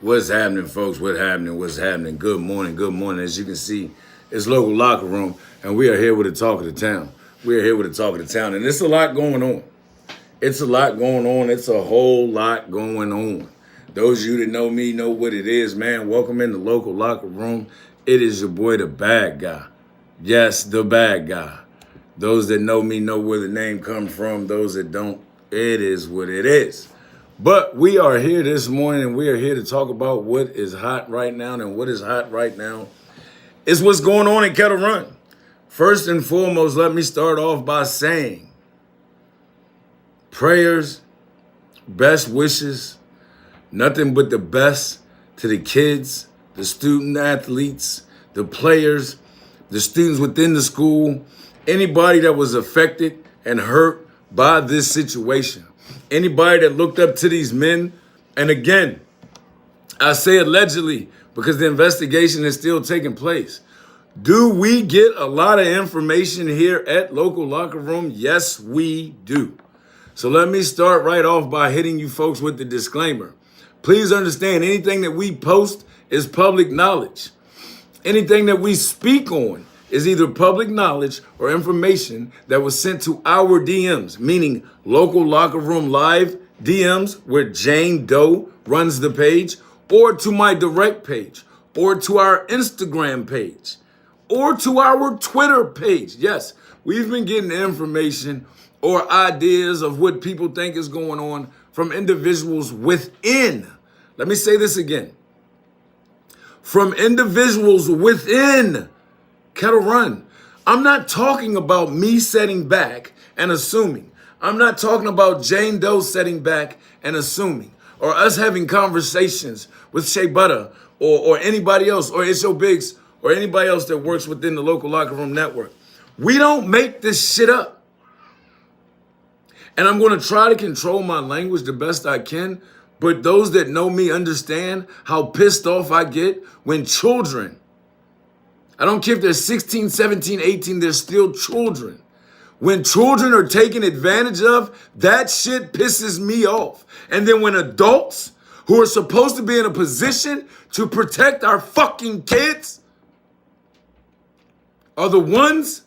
What's happening, folks? What's happening? Good morning. As you can see, it's local locker room, and we are here with the talk of the town. And it's a lot going on. It's a whole lot going on. Those of you that know me know what it is, man. Welcome in the local locker room. It is your boy, the bad guy. Yes, the bad guy. Those that know me know where the name comes from. Those that don't, it is what it is. But we are here this morning, and we are here to talk about what is hot right now. And what is hot right now is what's going on in Kettle Run. First and foremost, let me start off by saying prayers, best wishes, nothing but the best to the kids, the student athletes, the players, the students within the school, anybody that was affected and hurt by this situation. Anybody that looked up to these men, and again, I say allegedly because the investigation is still taking place. Do we get a lot of information here at Local Locker Room? Yes, we do. So let me start right off by hitting you folks with the disclaimer. Please understand, anything that we post is public knowledge. Anything that we speak on is either public knowledge or information that was sent to our DMs, meaning Local Locker Room Live DMs, where Jane Doe runs the page, or to my direct page, or to our Instagram page, or to our Twitter page. Yes, we've been getting information or ideas of what people think is going on from individuals within. Let me say this again. From individuals within Kettle Run. I'm not talking about me setting back and assuming. I'm not talking about Jane Doe setting back and assuming, or us having conversations with Shea Butter or anybody else, or It's Your Bigs, or anybody else that works within the Local Locker Room network. We don't make this shit up. And I'm going to try to control my language the best I can, but those that know me understand how pissed off I get when children, I don't care if they're 16, 17, 18, they're still children. When children are taken advantage of, that shit pisses me off. And then when adults who are supposed to be in a position to protect our fucking kids are the ones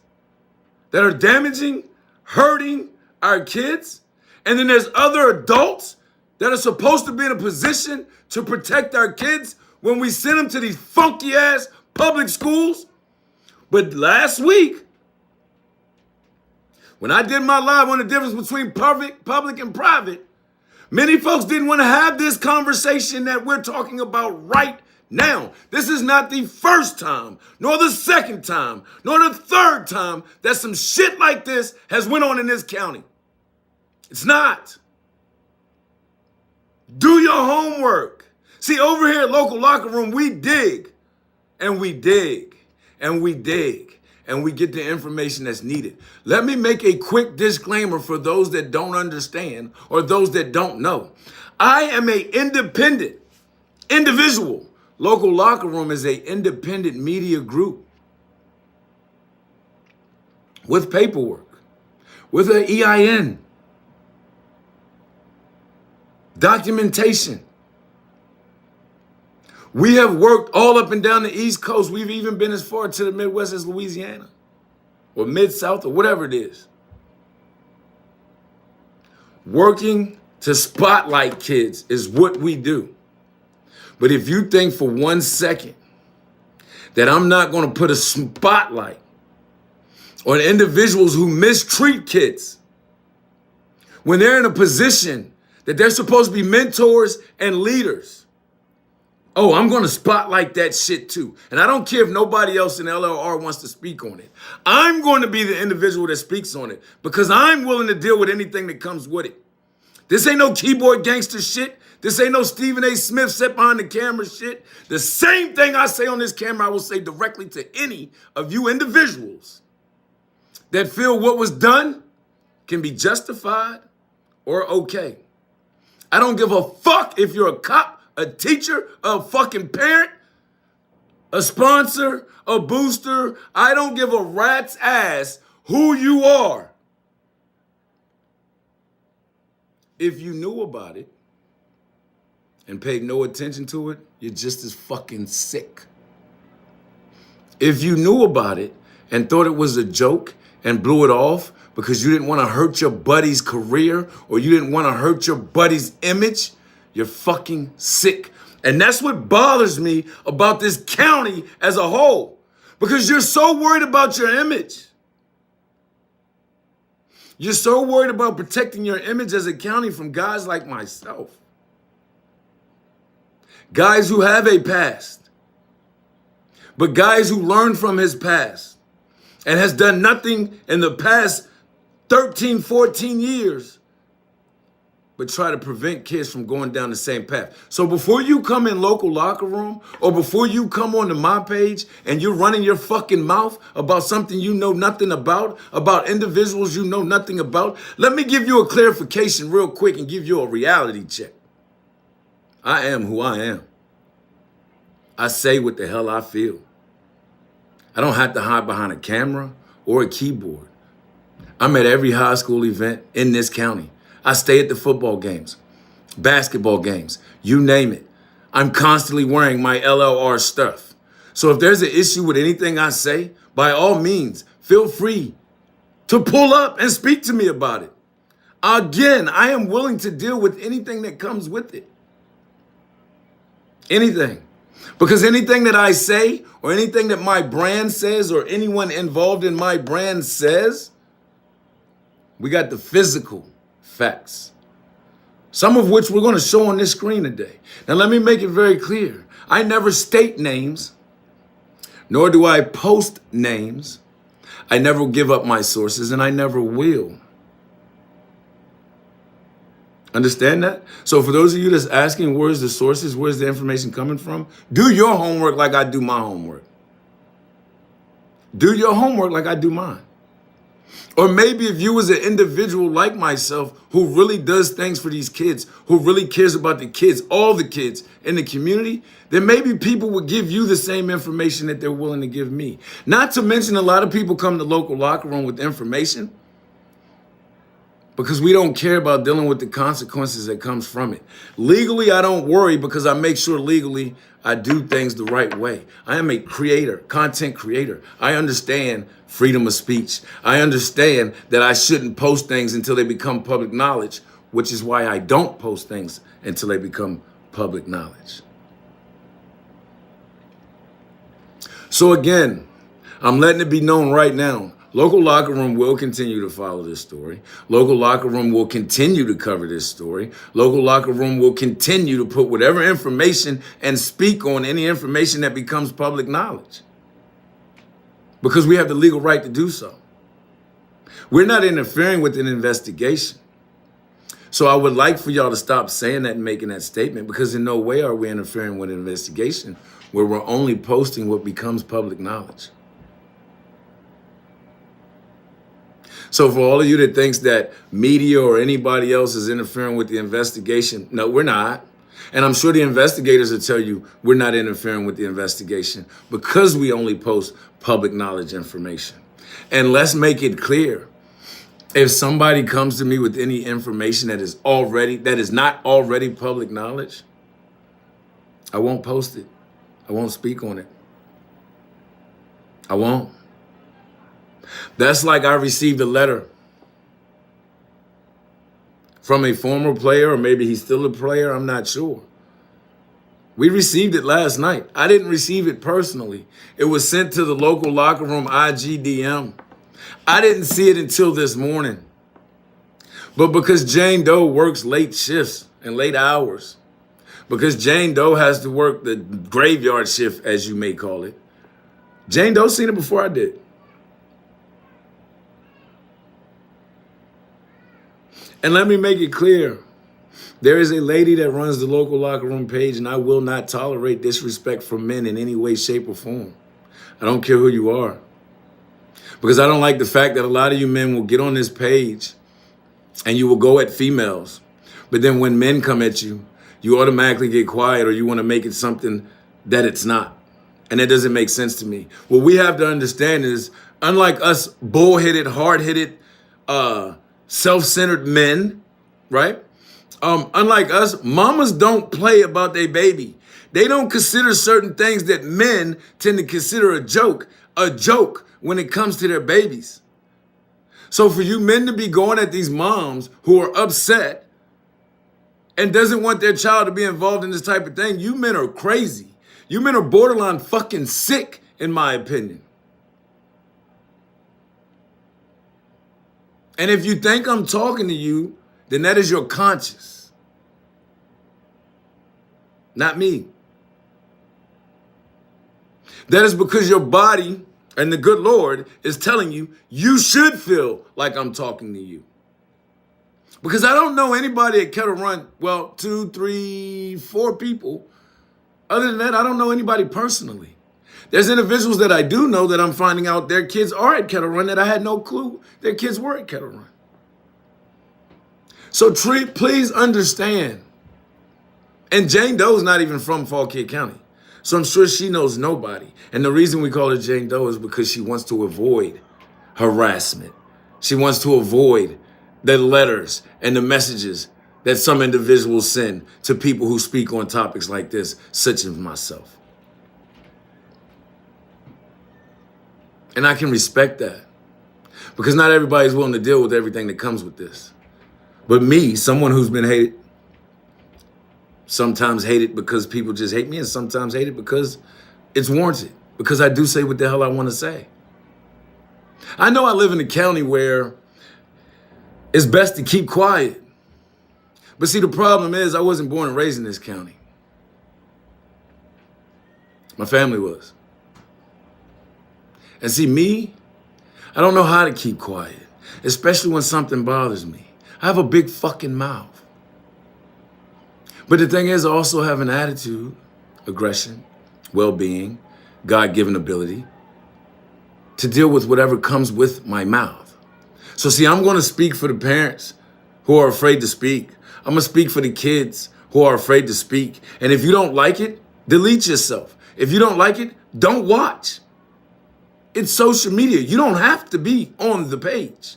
that are damaging, hurting our kids, and then there's other adults that are supposed to be in a position to protect our kids when we send them to these funky ass public schools. But last week, when I did my live on the difference between public and private, many folks didn't want to have this conversation that we're talking about right now. This is not the first time, nor the second time, nor the third time that some shit like this has went on in this county. It's not. Do your homework. See, over here at Local Locker Room, we dig, and we dig, and we dig, and we get the information that's needed. Let me make a quick disclaimer for those that don't understand or those that don't know. I am an independent individual. Local Locker Room is an independent media group with paperwork, with an EIN, documentation. We have worked all up and down the East Coast. We've even been as far to the Midwest as Louisiana or Mid-South or whatever it is. Working to spotlight kids is what we do. But if you think for 1 second that I'm not going to put a spotlight on individuals who mistreat kids when they're in a position that they're supposed to be mentors and leaders, oh, I'm going to spotlight that shit too. And I don't care if nobody else in LLR wants to speak on it. I'm going to be the individual that speaks on it because I'm willing to deal with anything that comes with it. This ain't no keyboard gangster shit. This ain't no Stephen A. Smith sit behind the camera shit. The same thing I say on this camera, I will say directly to any of you individuals that feel what was done can be justified or okay. I don't give a fuck if you're a cop, a teacher, a fucking parent, a sponsor, a booster. I don't give a rat's ass who you are. If you knew about it, and paid no attention to it, you're just as fucking sick. If you knew about it and thought it was a joke and blew it off because you didn't want to hurt your buddy's career or you didn't want to hurt your buddy's image, you're fucking sick. And that's what bothers me about this county as a whole, because you're so worried about your image. You're so worried about protecting your image as a county from guys like myself. Guys who have a past, but guys who learned from his past and has done nothing in the past 13, 14 years, but try to prevent kids from going down the same path. So before you come in local locker room or before you come onto my page and you're running your fucking mouth about something you know nothing about individuals you know nothing about, let me give you a clarification real quick and give you a reality check. I am who I am. I say what the hell I feel. I don't have to hide behind a camera or a keyboard. I'm at every high school event in this county. I stay at the football games, basketball games, you name it. I'm constantly wearing my LLR stuff. So if there's an issue with anything I say, by all means, feel free to pull up and speak to me about it. Again, I am willing to deal with anything that comes with it. Anything. Because anything that I say or anything that my brand says or anyone involved in my brand says, we got the physical facts, some of which we're going to show on this screen today. Now, let me make it very clear. I never state names, nor do I post names. I never give up my sources, and I never will. Understand that? So for those of you that's asking, where's the sources, where's the information coming from? Do your homework like I do my homework. Do your homework like I do mine. Or maybe if you was an individual like myself who really does things for these kids, who really cares about the kids, all the kids in the community, then maybe people would give you the same information that they're willing to give me. Not to mention a lot of people come to local locker room with information because we don't care about dealing with the consequences that comes from it. Legally, I don't worry because I make sure legally I do things the right way. I am a creator, content creator. I understand freedom of speech. I understand that I shouldn't post things until they become public knowledge, which is why I don't post things until they become public knowledge. So again, I'm letting it be known right now. Local Locker Room will continue to follow this story. Local Locker Room will continue to cover this story. Local Locker Room will continue to put whatever information and speak on any information that becomes public knowledge, because we have the legal right to do so. We're not interfering with an investigation. So I would like for y'all to stop saying that and making that statement, because in no way are we interfering with an investigation where we're only posting what becomes public knowledge. So for all of you that thinks that media or anybody else is interfering with the investigation, no, we're not. And I'm sure the investigators will tell you we're not interfering with the investigation because we only post public knowledge information. And let's make it clear. If somebody comes to me with any information that is not already public knowledge, I won't post it. I won't speak on it. I won't. That's like I received a letter from a former player, or maybe he's still a player, I'm not sure. We received it last night. I didn't receive it personally. It was sent to the local locker room IGDM. I didn't see it until this morning. But because Jane Doe works late shifts and late hours, because Jane Doe has to work the graveyard shift, as you may call it, Jane Doe seen it before I did. And let me make it clear, there is a lady that runs the local locker room page, and I will not tolerate disrespect from men in any way, shape, or form. I don't care who you are. Because I don't like the fact that a lot of you men will get on this page and you will go at females. But then when men come at you, you automatically get quiet, or you want to make it something that it's not. And that doesn't make sense to me. What we have to understand is, unlike us bullheaded, hard-headed, self-centered men, right? Unlike us, mamas don't play about their baby. They don't consider certain things that men tend to consider a joke when it comes to their babies. So for you men to be going at these moms who are upset and doesn't want their child to be involved in this type of thing, you men are crazy. You men are borderline fucking sick, in my opinion. And if you think I'm talking to you, then that is your conscience. Not me. That is because your body and the good Lord is telling you, you should feel like I'm talking to you. Because I don't know anybody at Kettle Run, well, 2, 3, 4 people. Other than that, I don't know anybody personally. There's individuals that I do know that I'm finding out their kids are at Kettle Run that I had no clue their kids were at Kettle Run. So please understand. And Jane Doe's not even from Fauquier County. So I'm sure she knows nobody. And the reason we call her Jane Doe is because she wants to avoid harassment. She wants to avoid the letters and the messages that some individuals send to people who speak on topics like this, such as myself. And I can respect that because not everybody's willing to deal with everything that comes with this. But me, someone who's been hated, sometimes hated because people just hate me, and sometimes hated because it's warranted, because I do say what the hell I want to say. I know I live in a county where it's best to keep quiet. But see, the problem is I wasn't born and raised in this county. My family was. And see, me, I don't know how to keep quiet, especially when something bothers me. I have a big fucking mouth. But the thing is, I also have an attitude, aggression, well-being, God-given ability to deal with whatever comes with my mouth. So see, I'm going to speak for the parents who are afraid to speak. I'm going to speak for the kids who are afraid to speak. And if you don't like it, delete yourself. If you don't like it, don't watch. It's social media. You don't have to be on the page.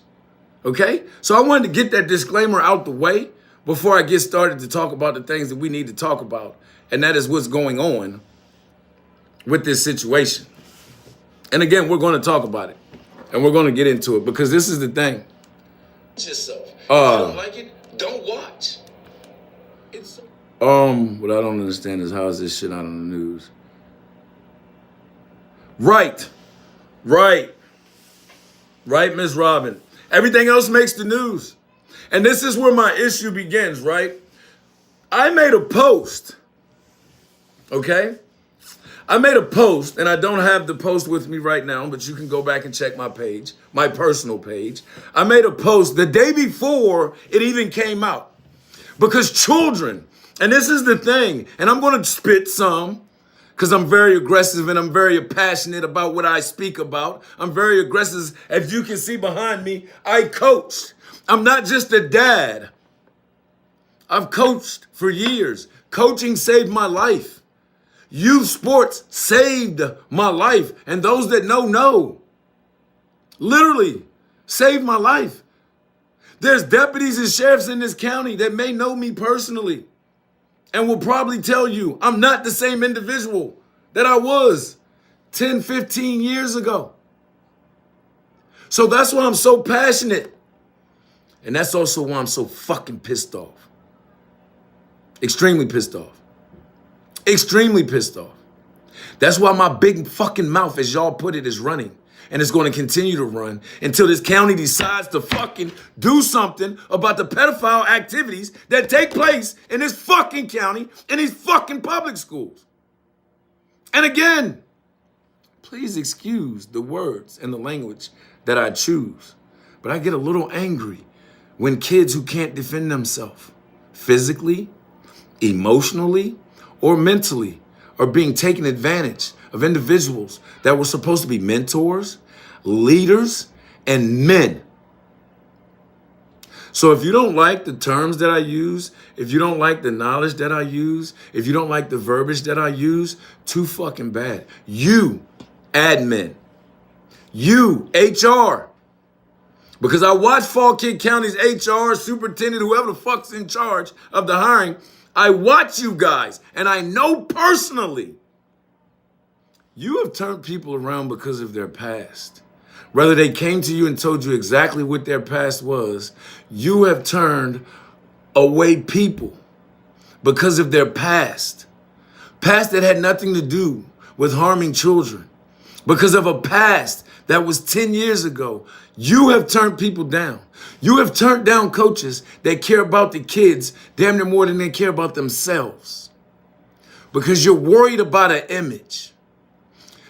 Okay? So I wanted to get that disclaimer out the way before I get started to talk about the things that we need to talk about. And that is what's going on with this situation. And again, we're going to talk about it. And we're going to get into it because this is the thing. Yourself. If you don't like it, don't watch. What I don't understand is how is this shit out on the news? Right, Miss Robin. Everything else makes the news. And this is where my issue begins, right? I made a post, okay? I made a post, and I don't have the post with me right now, but you can go back and check my page, my personal page. I made a post the day before it even came out. Because children, and this is the thing, and I'm going to spit some, because I'm very aggressive and I'm very passionate about what I speak about. I'm very aggressive. As you can see behind me, I coach. I'm not just a dad. I've coached for years. Coaching saved my life. Youth sports saved my life. And those that know. Literally saved my life. There's deputies and sheriffs in this county that may know me personally and will probably tell you I'm not the same individual that I was 10, 15 years ago. So that's why I'm so passionate. And that's also why I'm so fucking pissed off. Extremely pissed off. Extremely pissed off. That's why my big fucking mouth, as y'all put it, is running. And it's going to continue to run until this county decides to fucking do something about the pedophile activities that take place in this fucking county, in these fucking public schools. And again, please excuse the words and the language that I choose. But I get a little angry when kids who can't defend themselves physically, emotionally, or mentally are being taken advantage of individuals that were supposed to be mentors, leaders, and men. So if you don't like the terms that I use, if you don't like the knowledge that I use, if you don't like the verbiage that I use, too fucking bad. You, admin, you, HR, Because I watched Fauquier County's HR, superintendent, whoever the fuck's in charge of the hiring. I watch you guys, and I know personally you have turned people around because of their past. Whether they came to you and told you exactly what their past was, you have turned away people because of their past. Past that had nothing to do with harming children. Because of a past that was 10 years ago, you have turned people down. You have turned down coaches that care about the kids damn near more than they care about themselves. Because you're worried about an image.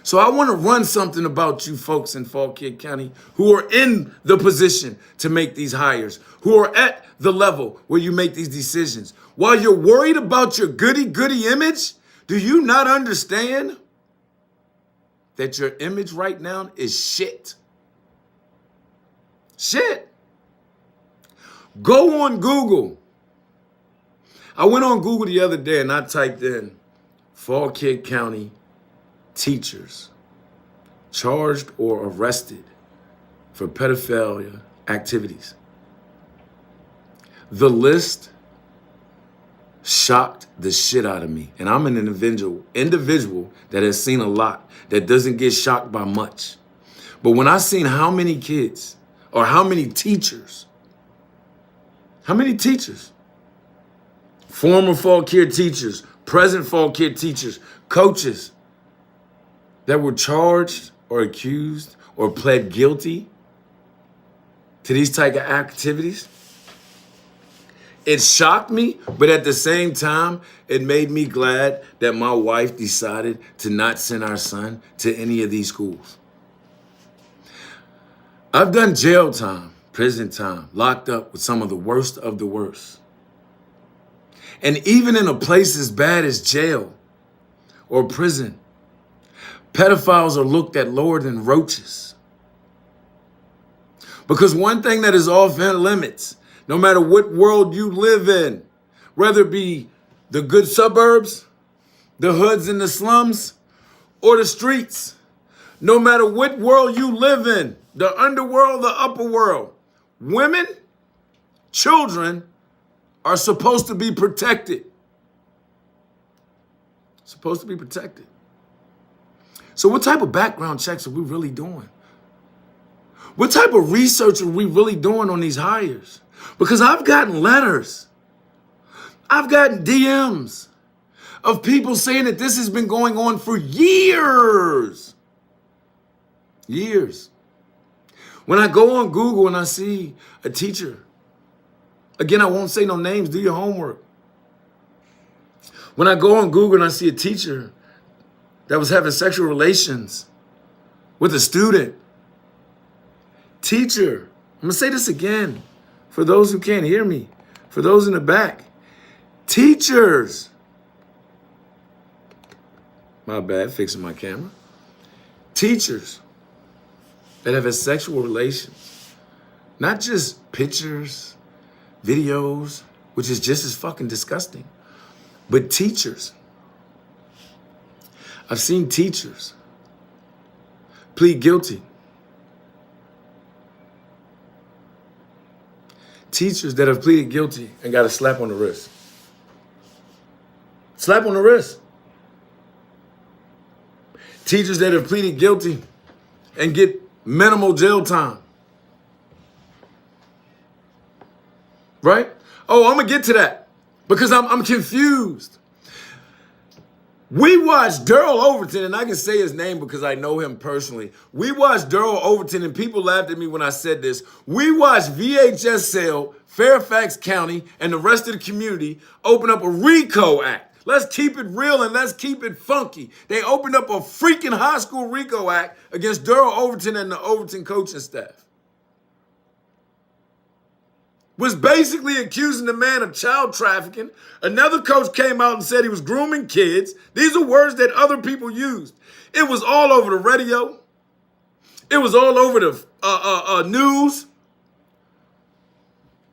So I want to run something about you folks in Fauquier County who are in the position to make these hires, who are at the level where you make these decisions. While you're worried about your goody-goody image, do you not understand that your image right now is shit? Shit. Go on Google. I went on Google the other day and I typed in Fauquier County teachers charged or arrested for pedophilia activities. The shocked the shit out of me. And I'm an individual that has seen a lot, that doesn't get shocked by much. But when I seen how many kids or how many teachers, former Fauquier teachers, present Fauquier teachers, coaches that were charged or accused or pled guilty to these type of activities, it shocked me, but at the same time, it made me glad that my wife decided to not send our son to any of these schools. I've done jail time, prison time, locked up with some of the worst of the worst. And even in a place as bad as jail or prison, pedophiles are looked at lower than roaches. Because one thing that is off limits, no matter what world you live in, whether it be the good suburbs, the hoods and the slums, or the streets, no matter what world you live in, the underworld, the upper world, women, children are supposed to be protected. Supposed to be protected. So what type of background checks are we really doing? What type of research are we really doing on these hires? Because I've gotten letters. I've gotten DMs of people saying that this has been going on for years. Years. When I go on Google and I see a teacher, again, I won't say no names, do your homework. When I go on Google and I see a teacher that was having sexual relations with a student, teacher, I'm gonna say this again for those who can't hear me, for those in the back, teachers, my bad, fixing my camera, teachers that have had sexual relations, not just pictures, videos, which is just as fucking disgusting, but teachers. I've seen teachers plead guilty. Teachers that have pleaded guilty and got a slap on the wrist. Slap on the wrist. Teachers that have pleaded guilty and get minimal jail time. Right? Oh, I'm gonna get to that because I'm confused. We watched Daryl Overton, and I can say his name because I know him personally. We watched Daryl Overton, and people laughed at me when I said this. We watched VHS Sale, Fairfax County, and the rest of the community open up a RICO Act. Let's keep it real and let's keep it funky. They opened up a freaking high school RICO Act against Daryl Overton and the Overton coaching staff. Was basically accusing the man of child trafficking. Another coach came out and said he was grooming kids. These are words that other people used. It was all over the radio. It was all over the news.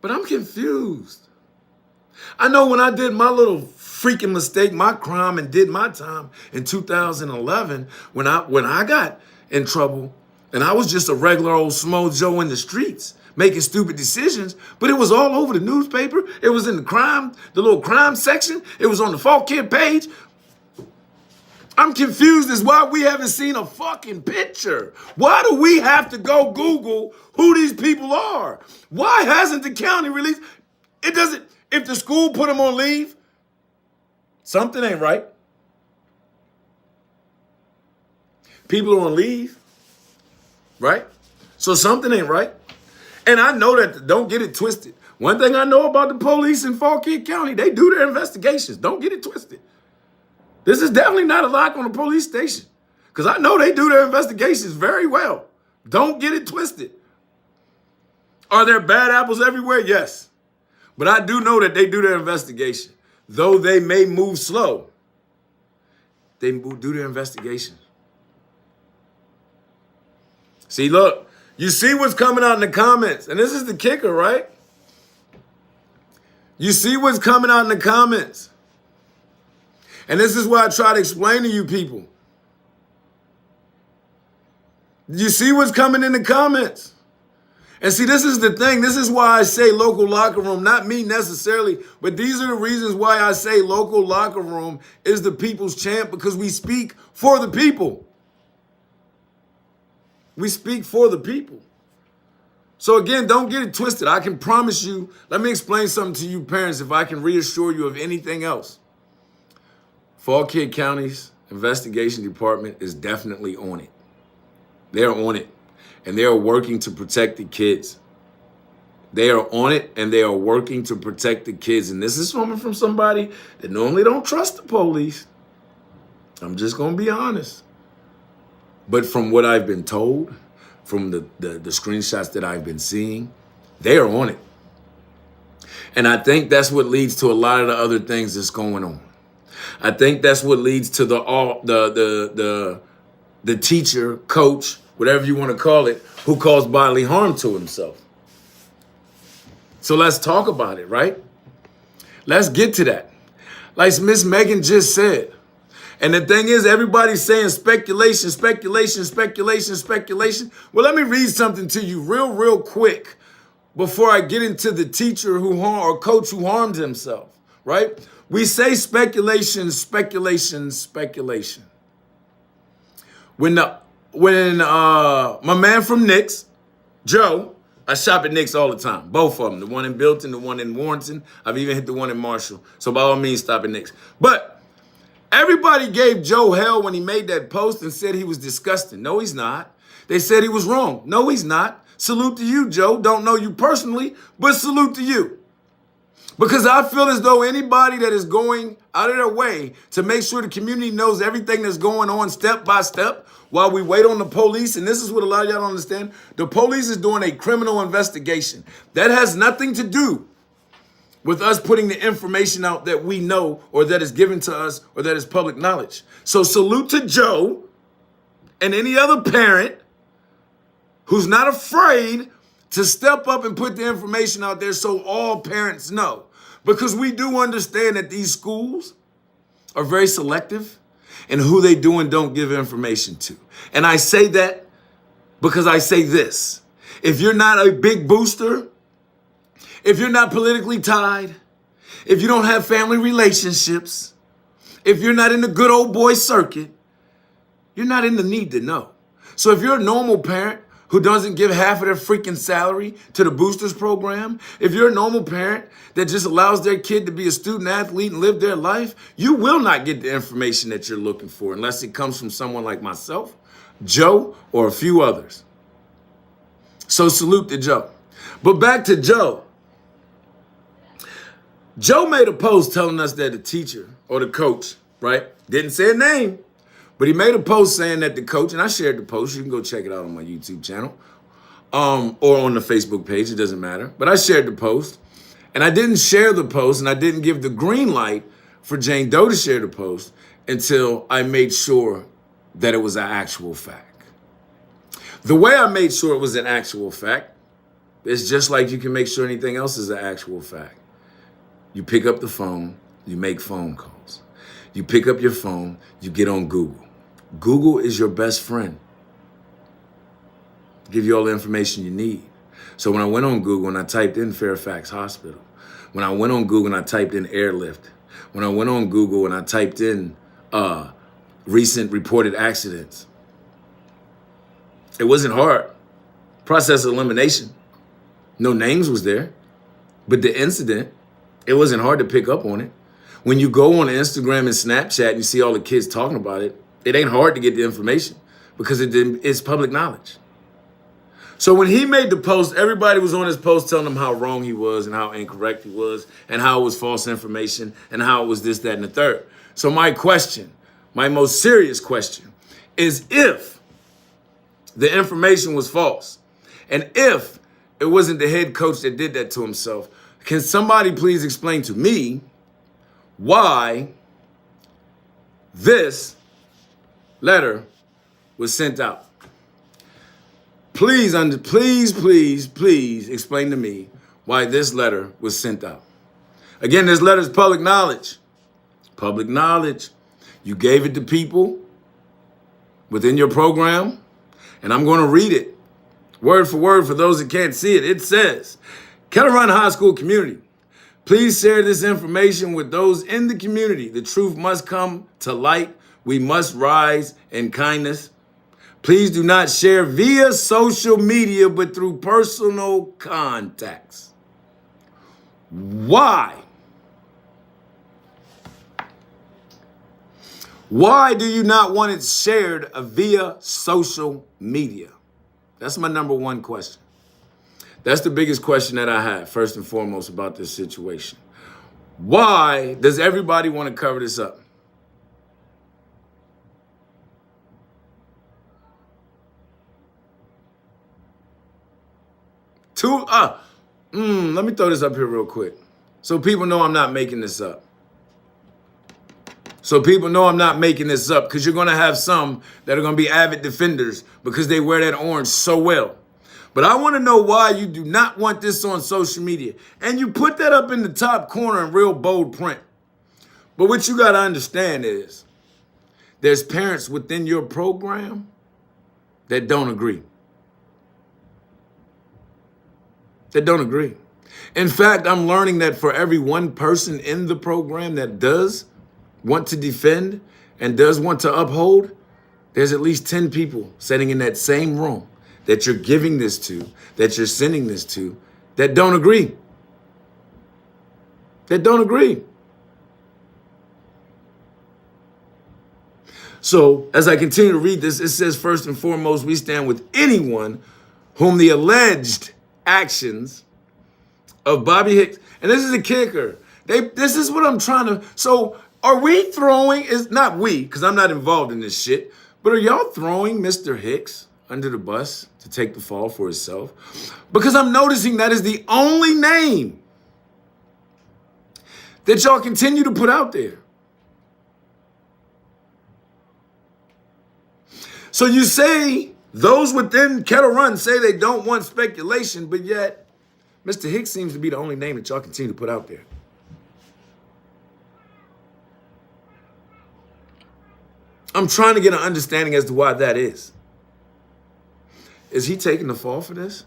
But I'm confused. I know when I did my little freaking mistake, my crime, and did my time in 2011, when I got in trouble, and I was just a regular old Smo Joe in the streets, making stupid decisions, but it was all over the newspaper. It was in the little crime section. It was on the Fall Kid page. I'm confused as why we haven't seen a fucking picture. Why do we have to go Google who these people are? Why hasn't the county released? It doesn't, if the school put them on leave, something ain't right. People are on leave, right? So something ain't right. And I know that, don't get it twisted. One thing I know about the police in Fauquier County, they do their investigations. Don't get it twisted. This is definitely not a lock on the police station, because I know they do their investigations very well. Don't get it twisted. Are there bad apples everywhere? Yes. But I do know that they do their investigation. Though they may move slow, they do their investigation. See, look, you see what's coming out in the comments. And this is the kicker, right? You see what's coming out in the comments. And this is what I try to explain to you people. You see what's coming in the comments. And see, this is the thing. This is why I say local locker room, not me necessarily, but these are the reasons why I say local locker room is the people's champ, because we speak for the people. We speak for the people. So again, don't get it twisted. I can promise you, let me explain something to you parents if I can reassure you of anything else. Fauquier County's investigation department is definitely on it. They're on it, and they are working to protect the kids. They are on it, and they are working to protect the kids. And this is coming from somebody that normally don't trust the police. I'm just going to be honest. But from what I've been told, from the screenshots that I've been seeing, they are on it. And I think that's what leads to a lot of the other things that's going on. I think that's what leads to the teacher, coach, whatever you want to call it, who caused bodily harm to himself. So let's talk about it, right? Let's get to that. Like Miss Megan just said. And the thing is, everybody's saying speculation, speculation, speculation, speculation. Well, let me read something to you real quick before I get into the teacher or coach who harmed himself, right? We say speculation, speculation, speculation. When my man from Nick's, Joe, I shop at Nick's all the time, both of them, the one in Bilton, the one in Warrenton. I've even hit the one in Marshall. So by all means, stop at Nick's. But everybody gave Joe hell when he made that post and said he was disgusting. No, he's not. They said he was wrong. No, he's not. Salute to you, Joe. Don't know you personally, but salute to you. Because I feel as though anybody that is going out of their way to make sure the community knows everything that's going on step by step while we wait on the police, and this is what a lot of y'all don't understand, the police is doing a criminal investigation. That has nothing to do with us putting the information out that we know or that is given to us or that is public knowledge. So salute to Joe and any other parent who's not afraid to step up and put the information out there so all parents know. Because we do understand that these schools are very selective in who they do and don't give information to. And I say that because I say this. If you're not a big booster, if you're not politically tied, if you don't have family relationships, if you're not in the good old boy circuit, you're not in the need to know. So if you're a normal parent who doesn't give half of their freaking salary to the boosters program, if you're a normal parent that just allows their kid to be a student athlete and live their life, you will not get the information that you're looking for unless it comes from someone like myself, Joe, or a few others. So salute to Joe. But back to Joe. Joe made a post telling us that the teacher or the coach, right, didn't say a name, but he made a post saying that the coach, and I shared the post, you can go check it out on my YouTube channel, or on the Facebook page, it doesn't matter. But I shared the post, and I didn't share the post, and I didn't give the green light for Jane Doe to share the post until I made sure that it was an actual fact. The way I made sure it was an actual fact is just like you can make sure anything else is an actual fact. You pick up the phone, you make phone calls. You pick up your phone, you get on Google. Google is your best friend. Give you all the information you need. So when I went on Google and I typed in Fairfax Hospital, when I went on Google and I typed in airlift, when I went on Google and I typed in recent reported accidents, it wasn't hard. Process of elimination. No names was there. But the incident, it wasn't hard to pick up on it. When you go on Instagram and Snapchat and you see all the kids talking about it, it ain't hard to get the information because it's public knowledge. So when he made the post, everybody was on his post telling him how wrong he was and how incorrect he was and how it was false information and how it was this, that, and the third. So my question, my most serious question, is if the information was false and if it wasn't the head coach that did that to himself, can somebody please explain to me why this letter was sent out? Please explain to me why this letter was sent out. Again, this letter is public knowledge. Public knowledge. You gave it to people within your program, and I'm going to read it word for word for those that can't see it. It says, Kettle Run High School community, please share this information with those in the community. The truth must come to light. We must rise in kindness. Please do not share via social media, but through personal contacts. Why? Why do you not want it shared via social media? That's my number one question. That's the biggest question that I have, first and foremost, about this situation. Why does everybody want to cover this up? Let me throw this up here real quick. So people know I'm not making this up. So people know I'm not making this up, because you're going to have some that are going to be avid defenders because they wear that orange so well. But I want to know why you do not want this on social media. And you put that up in the top corner in real bold print. But what you got to understand is there's parents within your program that don't agree. That don't agree. In fact, I'm learning that for every one person in the program that does want to defend and does want to uphold, there's at least 10 people sitting in that same room that you're giving this to, that you're sending this to, that don't agree. That don't agree. So as I continue to read this, it says, first and foremost, we stand with anyone whom the alleged actions of Bobby Hicks, and this is the kicker. This is what I'm trying to, so are we throwing, is not we, because I'm not involved in this shit, but are y'all throwing Mr. Hicks under the bus to take the fall for himself? Because I'm noticing that is the only name that y'all continue to put out there. So you say those within Kettle Run say they don't want speculation, but yet Mr. Hicks seems to be the only name that y'all continue to put out there. I'm trying to get an understanding as to why that is. Is he taking the fall for this?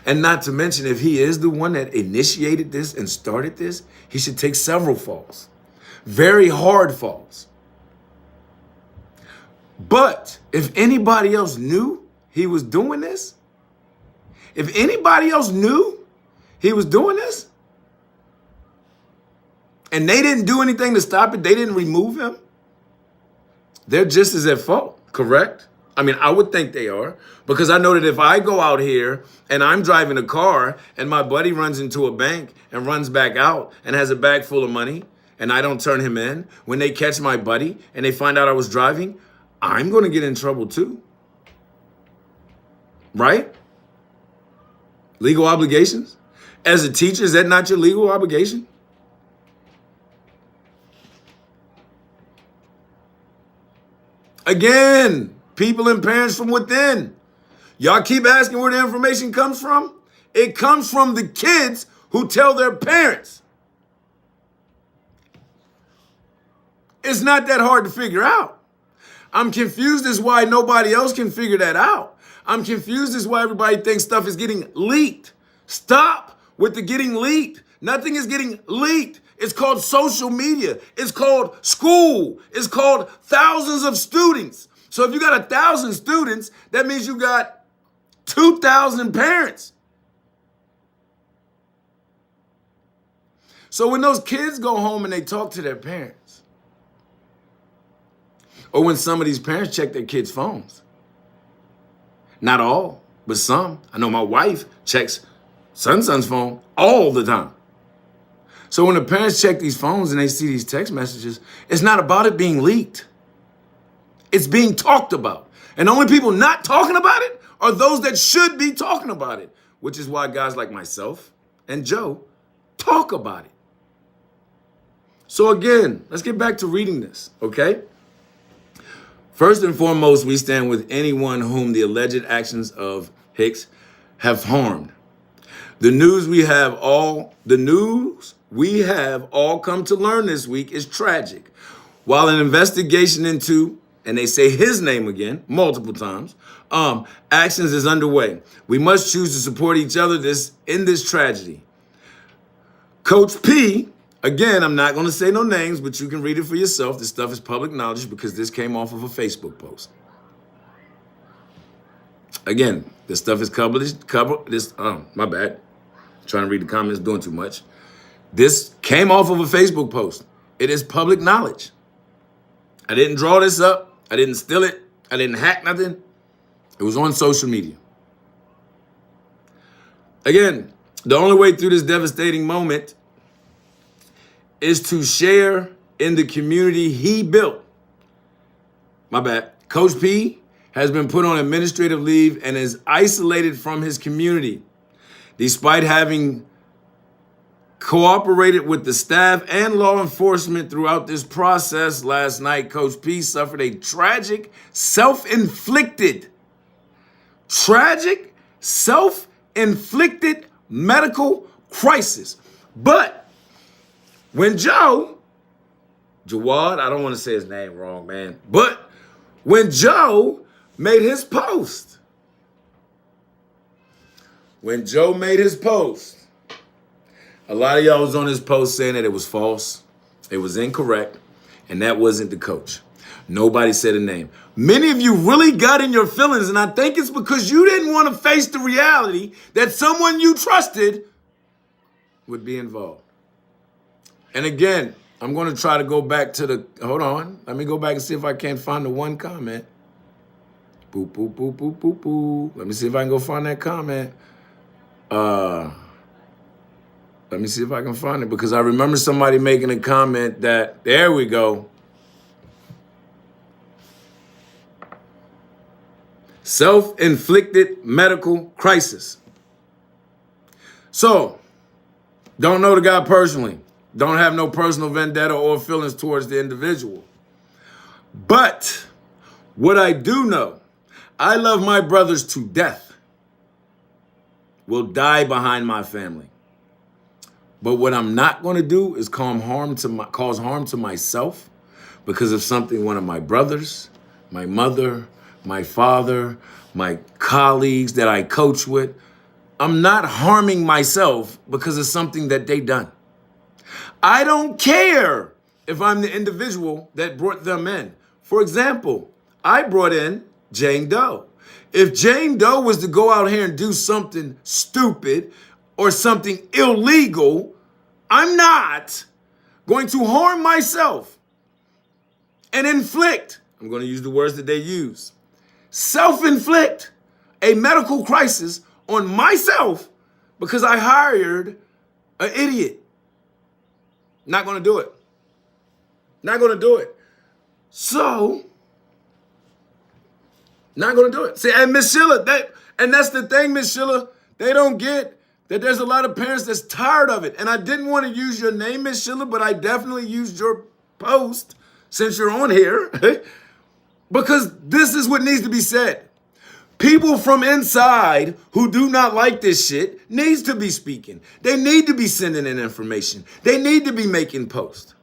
And not to mention, if he is the one that initiated this and started this, he should take several falls. Very hard falls. But if anybody else knew he was doing this, if anybody else knew he was doing this, and they didn't do anything to stop it, they didn't remove him, they're just as at fault, correct? I mean, I would think they are, because I know that if I go out here and I'm driving a car and my buddy runs into a bank and runs back out and has a bag full of money and I don't turn him in, when they catch my buddy and they find out I was driving, I'm going to get in trouble too. Right? Legal obligations? As a teacher, is that not your legal obligation? Again, people and parents from within. Y'all keep asking where the information comes from. It comes from the kids who tell their parents. It's not that hard to figure out. I'm confused as why nobody else can figure that out. I'm confused as why everybody thinks stuff is getting leaked. Stop with the getting leaked. Nothing is getting leaked. It's called social media. It's called school. It's called thousands of students. So if you got 1,000 students, that means you got 2,000 parents. So when those kids go home and they talk to their parents, or when some of these parents check their kids' phones, not all, but some. I know my wife checks son's phone all the time. So when the parents check these phones and they see these text messages, it's not about it being leaked. It's being talked about. And the only people not talking about it are those that should be talking about it, which is why guys like myself and Joe talk about it. So again, let's get back to reading this, okay? First and foremost, we stand with anyone whom the alleged actions of Hicks have harmed. The news we have all come to learn this week is tragic. While an investigation into, and they say his name again, multiple times, actions is underway. We must choose to support each other in this tragedy. Coach P, again, I'm not going to say no names, but you can read it for yourself. This stuff is public knowledge because this came off of a Facebook post. Again, this stuff is my bad. Trying to read the comments, doing too much. This came off of a Facebook post. It is public knowledge. I didn't draw this up. I didn't steal it. I didn't hack nothing. It was on social media. Again, the only way through this devastating moment is to share in the community he built. My bad. Coach P has been put on administrative leave and is isolated from his community. Despite having cooperated with the staff and law enforcement throughout this process, last night, Coach P suffered a tragic, self-inflicted medical crisis. But when Jawad, I don't want to say his name wrong, man, but when Joe made his post, a lot of y'all was on his post saying that it was false, it was incorrect, and that wasn't the coach. Nobody said a name. Many of you really got in your feelings, and I think it's because you didn't want to face the reality that someone you trusted would be involved. And again, I'm going to try to go back to hold on. Let me go back and see if I can't find the one comment. Boop, boop, boop, boop, boop, boop. Let me see if I can go find that comment. Let me see if I can find it because I remember somebody making a comment that, there we go. Self-inflicted medical crisis. So, don't know the guy personally. Don't have no personal vendetta or feelings towards the individual. But what I do know, I love my brothers to death. Will die behind my family. But what I'm not going to do is cause harm to myself because of something one of my brothers, my mother, my father, my colleagues that I coach with. I'm not harming myself because of something that they done. I don't care if I'm the individual that brought them in. For example, I brought in Jane Doe. If Jane Doe was to go out here and do something stupid or something illegal, I'm not going to harm myself and inflict, I'm going to use the words that they use, self-inflict a medical crisis on myself because I hired an idiot. Not going to do it. Not going to do it. So, not going to do it. See, and Miss Sheila, and that's the thing, Miss Sheila, they don't get that there's a lot of parents that's tired of it. And I didn't want to use your name, Miss Sheila, but I definitely used your post since you're on here because this is what needs to be said. People from inside who do not like this shit needs to be speaking. They need to be sending in information. They need to be making posts.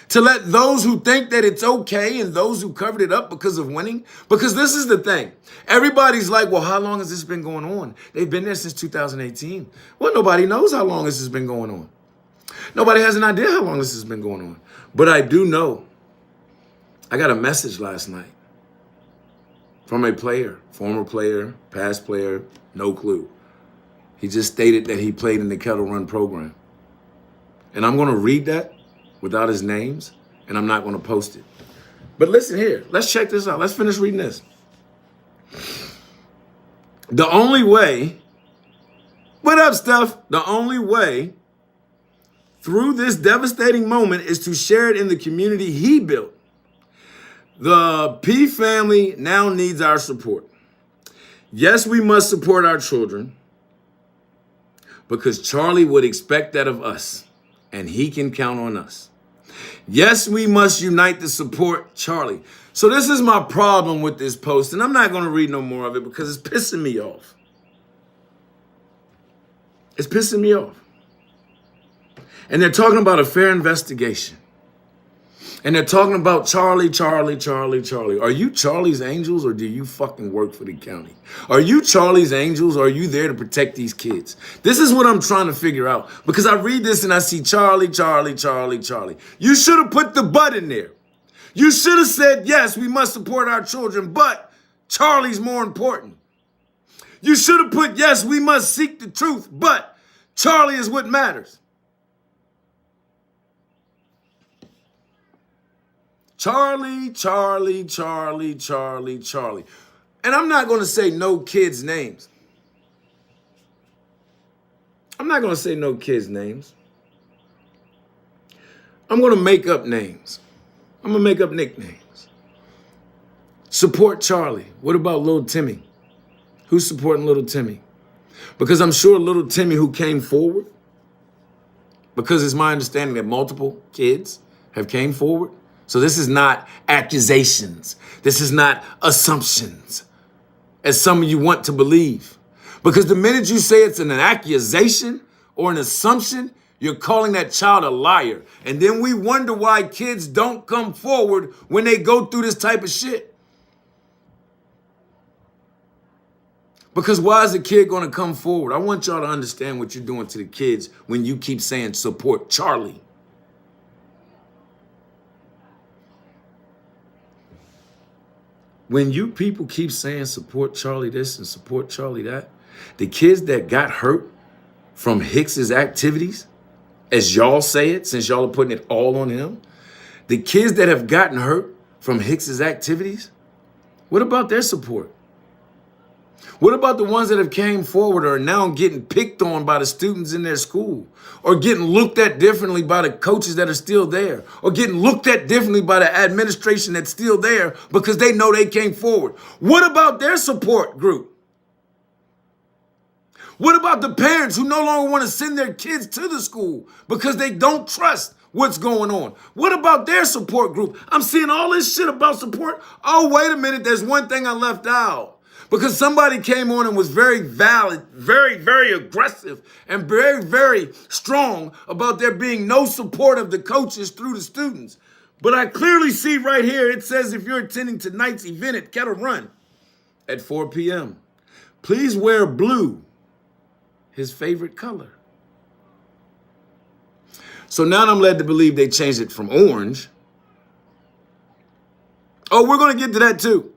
To let those who think that it's okay and those who covered it up because of winning. Because this is the thing. Everybody's like, well, how long has this been going on? They've been there since 2018. Well, nobody knows how long this has been going on. Nobody has an idea how long this has been going on. But I do know. I got a message last night from a player, former player, past player, no clue. He just stated that he played in the Kettle Run program. And I'm going to read that without his names, and I'm not going to post it. But listen here. Let's check this out. Let's finish reading this. The only way, what up, Steph? The only way through this devastating moment is to share it in the community he built. The P family now needs our support. Yes, we must support our children because Charlie would expect that of us, and he can count on us. Yes, we must unite to support Charlie. So this is my problem with this post, and I'm not going to read no more of it because it's pissing me off. It's pissing me off. And they're talking about a fair investigation. And they're talking about Charlie. Are you Charlie's angels or do you fucking work for the county? Are you Charlie's angels or are you there to protect these kids? This is what I'm trying to figure out because I read this and I see Charlie. You should have put the but in there. You should have said, yes, we must support our children, but Charlie's more important. You should have put, yes, we must seek the truth, but Charlie is what matters. Charlie. And I'm not going to say no kids' names. I'm not going to say no kids' names. I'm going to make up names. I'm going to make up nicknames. Support Charlie. What about little Timmy? Who's supporting little Timmy? Because I'm sure little Timmy who came forward, because it's my understanding that multiple kids have came forward. So this is not accusations. This is not assumptions, as some of you want to believe. Because the minute you say it's an accusation or an assumption, you're calling that child a liar. And then we wonder why kids don't come forward when they go through this type of shit. Because why is a kid going to come forward? I want y'all to understand what you're doing to the kids when you keep saying support Charlie. When you people keep saying support Charlie this and support Charlie that, the kids that got hurt from Hicks's activities, as y'all say it, since y'all are putting it all on him, the kids that have gotten hurt from Hicks's activities, what about their support? What about the ones that have came forward or are now getting picked on by the students in their school, or getting looked at differently by the coaches that are still there, or getting looked at differently by the administration that's still there because they know they came forward? What about their support group? What about the parents who no longer want to send their kids to the school because they don't trust what's going on? What about their support group? I'm seeing all this shit about support. Oh, wait a minute. There's one thing I left out. Because somebody came on and was very valid, very aggressive, and very strong about there being no support of the coaches through the students. But I clearly see right here, it says if you're attending tonight's event at Kettle Run at 4 p.m., please wear blue, his favorite color. So now I'm led to believe they changed it from orange. Oh, we're going to get to that too.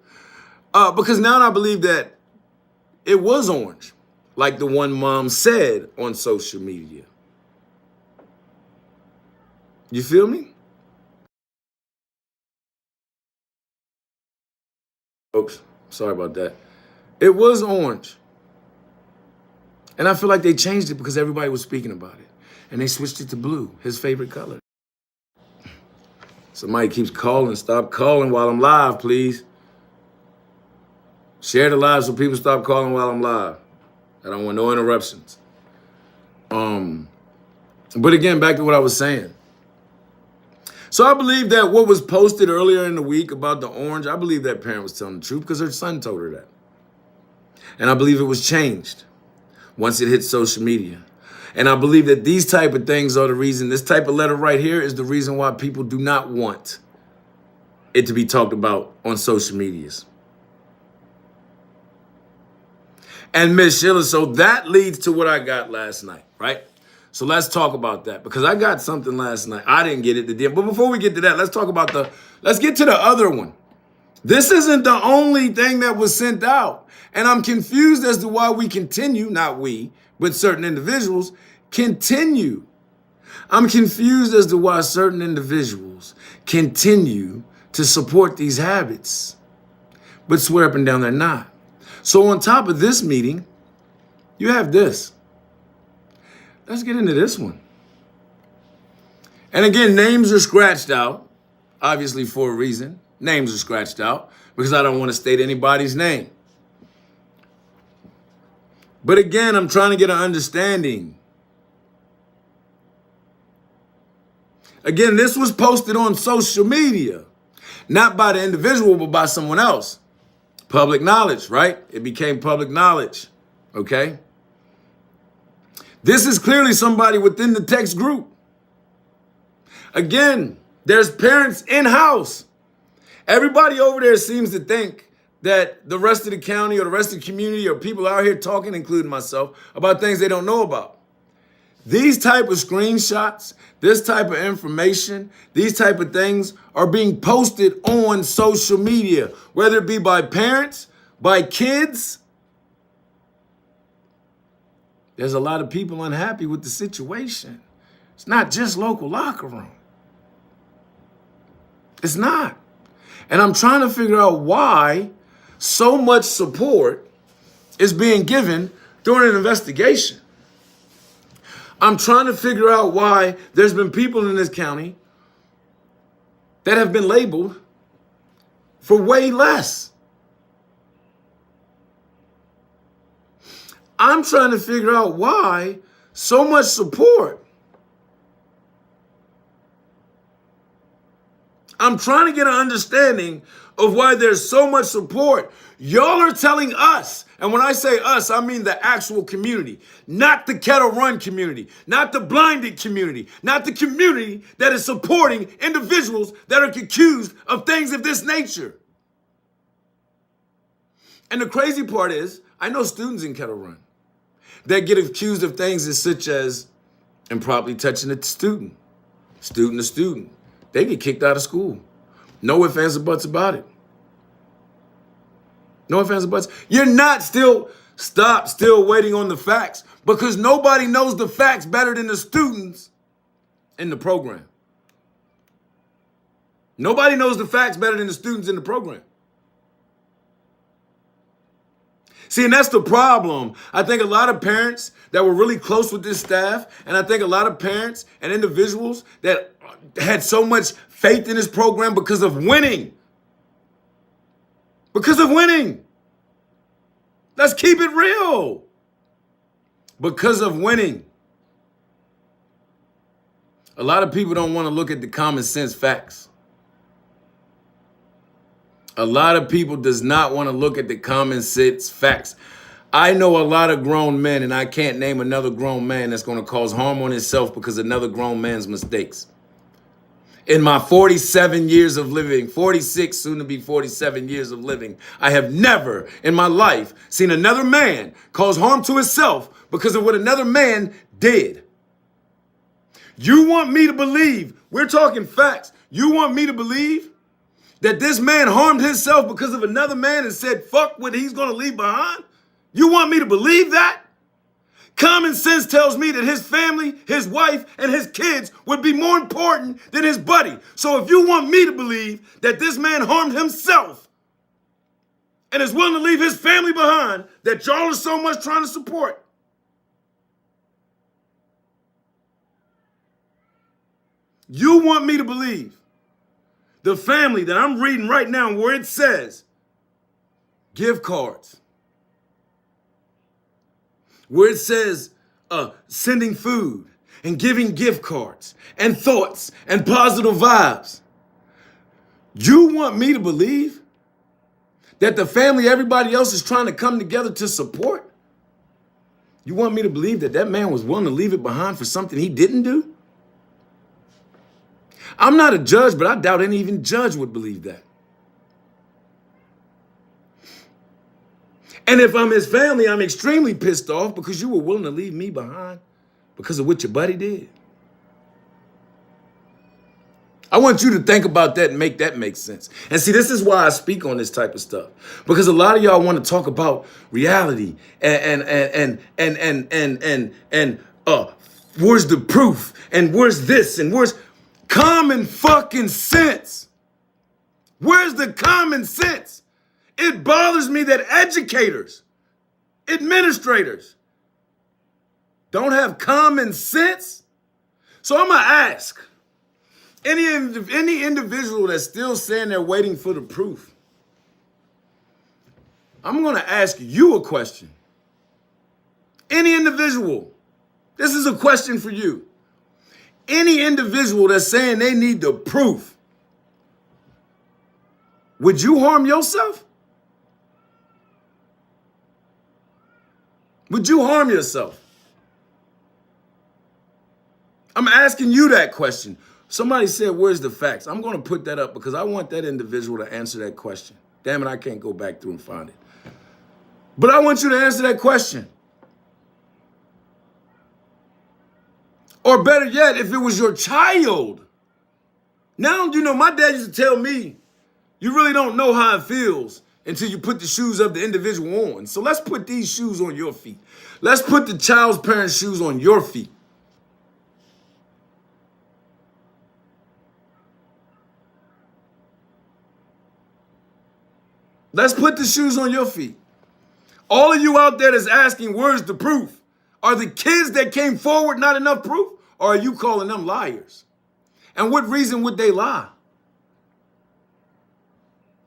Because now I believe that it was orange, like the one mom said on social media. You feel me? Folks, sorry about that. It was orange. And I feel like they changed it because everybody was speaking about it. And they switched it to blue, his favorite color. Somebody keeps calling. Stop calling while I'm live, please. Share the live so people stop calling while I'm live. I don't want no interruptions. But again, back to what I was saying. So I believe that what was posted earlier in the week about the orange, I believe that parent was telling the truth because her son told her that. And I believe it was changed once it hit social media. And I believe that these type of things are the reason, this type of letter right here is the reason why people do not want it to be talked about on social medias. And Miss Sheila, so that leads to what I got last night, right? So let's talk about that, because I got something last night. I didn't get it today. But before we get to that, let's get to the other one. This isn't the only thing that was sent out. And I'm confused as to why we continue, not we, but certain individuals continue. I'm confused as to why certain individuals continue to support these habits, but swear up and down they're not. So on top of this meeting, you have this. Let's get into this one. And again, names are scratched out, obviously for a reason. Names are scratched out because I don't want to state anybody's name. But again, I'm trying to get an understanding. Again, this was posted on social media, not by the individual, but by someone else. Public knowledge, right? It became public knowledge, okay? This is clearly somebody within the text group. Again, there's parents in-house. Everybody over there seems to think that the rest of the county or the rest of the community or people out here talking, including myself, about things they don't know about. These type of screenshots, this type of information, these type of things are being posted on social media, whether it be by parents, by kids. There's a lot of people unhappy with the situation. It's not just local locker room. It's not. And I'm trying to figure out why so much support is being given during an investigation. I'm trying to figure out why there's been people in this county that have been labeled for way less. I'm trying to figure out why so much support. I'm trying to get an understanding of why there's so much support. Y'all are telling us, and when I say us, I mean the actual community, not the Kettle Run community, not the blinded community, not the community that is supporting individuals that are accused of things of this nature. And the crazy part is, I know students in Kettle Run that get accused of things such as improperly touching a student to student. They get kicked out of school. No ifs, ands, or buts about it. No ifs, ands, or buts. You're not still waiting on the facts, because nobody knows the facts better than the students in the program. Nobody knows the facts better than the students in the program. See, and that's the problem. I think a lot of parents that were really close with this staff, and I think a lot of parents and individuals that had so much faith in this program because of winning. Because of winning. Let's keep it real. Because of winning. A lot of people don't want to look at the common sense facts. A lot of people does not want to look at the common sense facts. I know a lot of grown men, and I can't name another grown man that's going to cause harm on himself because of another grown man's mistakes. In my 47 years of living, 46, soon to be 47 years of living, I have never in my life seen another man cause harm to himself because of what another man did. You want me to believe, we're talking facts, you want me to believe that this man harmed himself because of another man and said, fuck what he's going to leave behind? You want me to believe that? Common sense tells me that his family, his wife, and his kids would be more important than his buddy. So if you want me to believe that this man harmed himself and is willing to leave his family behind, that y'all are so much trying to support, you want me to believe the family that I'm reading right now where it says gift cards, where it says sending food and giving gift cards and thoughts and positive vibes. You want me to believe that the family everybody else is trying to come together to support? You want me to believe that that man was willing to leave it behind for something he didn't do? I'm not a judge, but I doubt any even judge would believe that. And if I'm his family, I'm extremely pissed off because you were willing to leave me behind because of what your buddy did. I want you to think about that and make that make sense. And see, this is why I speak on this type of stuff, because a lot of y'all want to talk about reality and where's the proof and where's this and where's common fucking sense? Where's the common sense? It bothers me that educators, administrators don't have common sense. So I'm gonna ask. Any individual that's still saying they're waiting for the proof, I'm going to ask you a question. Any individual, this is a question for you. Any individual that's saying they need the proof, would you harm yourself? Would you harm yourself? I'm asking you that question. Somebody said, where's the facts? I'm going to put that up because I want that individual to answer that question. Damn it, I can't go back through and find it. But I want you to answer that question. Or better yet, if it was your child. Now, you know, my dad used to tell me, you really don't know how it feels until you put the shoes of the individual on. So let's put these shoes on your feet. Let's put the child's parents' shoes on your feet. Let's put the shoes on your feet. All of you out there that's asking, where's the proof? Are the kids that came forward not enough proof? Or are you calling them liars? And what reason would they lie?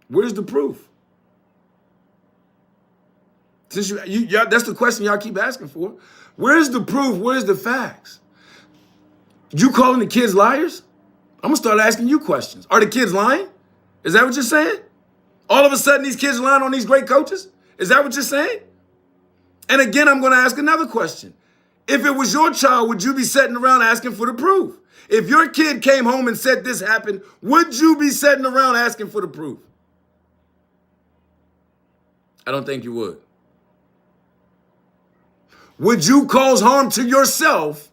Where's the proof? Since y'all, that's the question y'all keep asking for. Where's the proof? Where's the facts? You calling the kids liars? I'm going to start asking you questions. Are the kids lying? Is that what you're saying? All of a sudden, these kids are lying on these great coaches? Is that what you're saying? And again, I'm going to ask another question. If it was your child, would you be sitting around asking for the proof? If your kid came home and said this happened, would you be sitting around asking for the proof? I don't think you would. Would you cause harm to yourself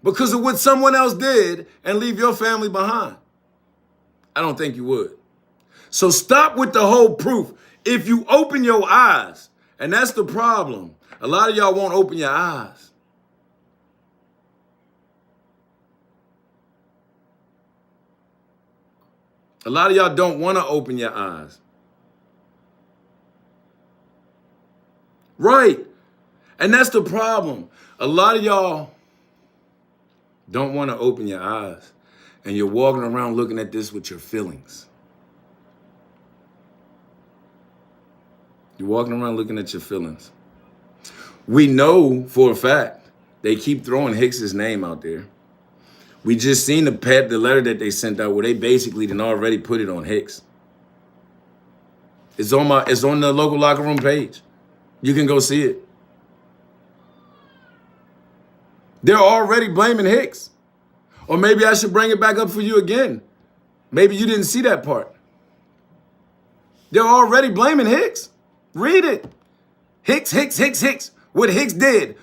because of what someone else did and leave your family behind? I don't think you would. So stop with the whole proof. If you open your eyes, and that's the problem, a lot of y'all won't open your eyes. A lot of y'all don't want to open your eyes. Right. And that's the problem. A lot of y'all don't want to open your eyes. And you're walking around looking at this with your feelings. You're walking around looking at your feelings. We know for a fact they keep throwing Hicks's name out there. We just seen the letter that they sent out where they basically done already put it on Hicks. It's on the local locker room page. You can go see it. They're already blaming Hicks. Or maybe I should bring it back up for you again. Maybe you didn't see that part. They're already blaming Hicks. Read it. Hicks. What Hicks did.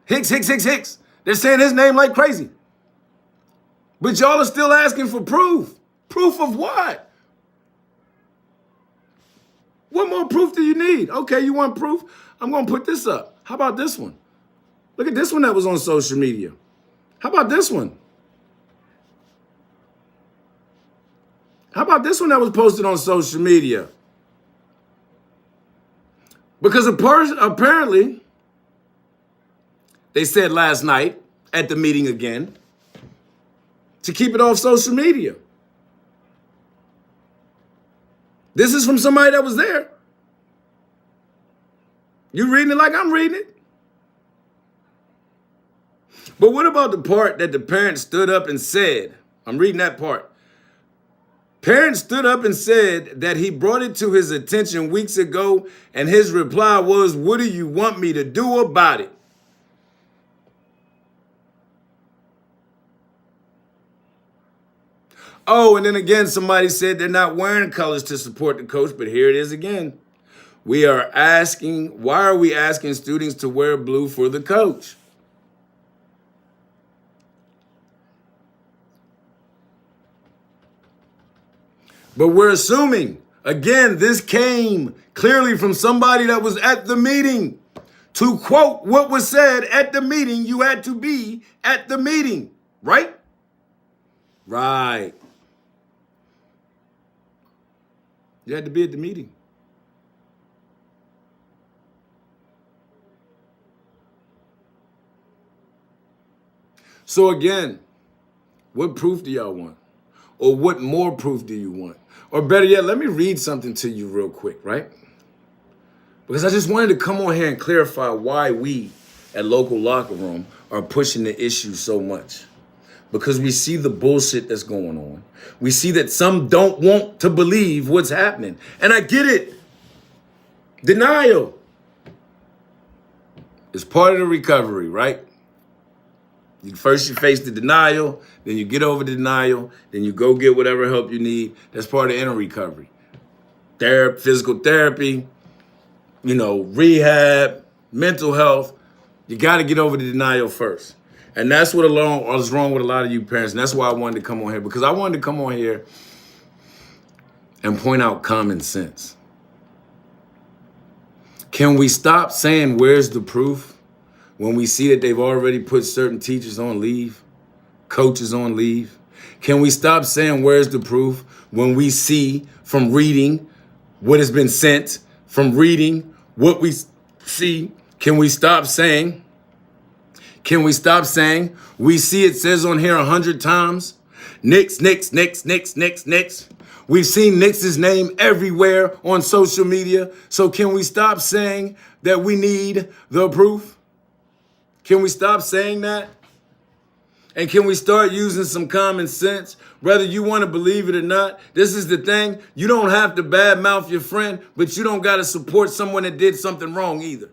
Hicks. They're saying his name like crazy. But y'all are still asking for proof. Proof of what? What more proof do you need? Okay, you want proof? I'm going to put this up. How about this one? Look at this one that was on social media. How about this one? How about this one that was posted on social media? Because apparently, they said last night at the meeting again to keep it off social media. This is from somebody that was there. You reading it like I'm reading it? But what about the part that the parents stood up and said? I'm reading that part. Parents stood up and said that he brought it to his attention weeks ago, and his reply was, "What do you want me to do about it?" Oh, and then again, somebody said they're not wearing colors to support the coach, but here it is again. Why are we asking students to wear blue for the coach? But we're assuming, again, this came clearly from somebody that was at the meeting. To quote what was said at the meeting, you had to be at the meeting, right? Right. You had to be at the meeting. So again, what proof do y'all want? Or what more proof do you want? Or better yet, let me read something to you real quick, right? Because I just wanted to come on here and clarify why we at Local Locker Room are pushing the issue so much. Because we see the bullshit that's going on. We see that some don't want to believe what's happening. And I get it. Denial is part of the recovery, right? First you face the denial, then you get over the denial, then you go get whatever help you need. That's part of inner recovery. Physical therapy, rehab, mental health. You got to get over the denial first. And that's what was wrong with a lot of you parents. And that's why I wanted to come on here, because I wanted to come on here and point out common sense. Can we stop saying, where's the proof, when we see that they've already put certain teachers on leave, coaches on leave? Can we stop saying, where's the proof, when we see from reading what has been sent, from reading what we see? Can we stop saying, we see it says on here 100 times, Knicks. We've seen Knicks' name everywhere on social media. So can we stop saying that we need the proof? Can we stop saying that? And can we start using some common sense? Whether you want to believe it or not, this is the thing. You don't have to badmouth your friend, but you don't got to support someone that did something wrong either.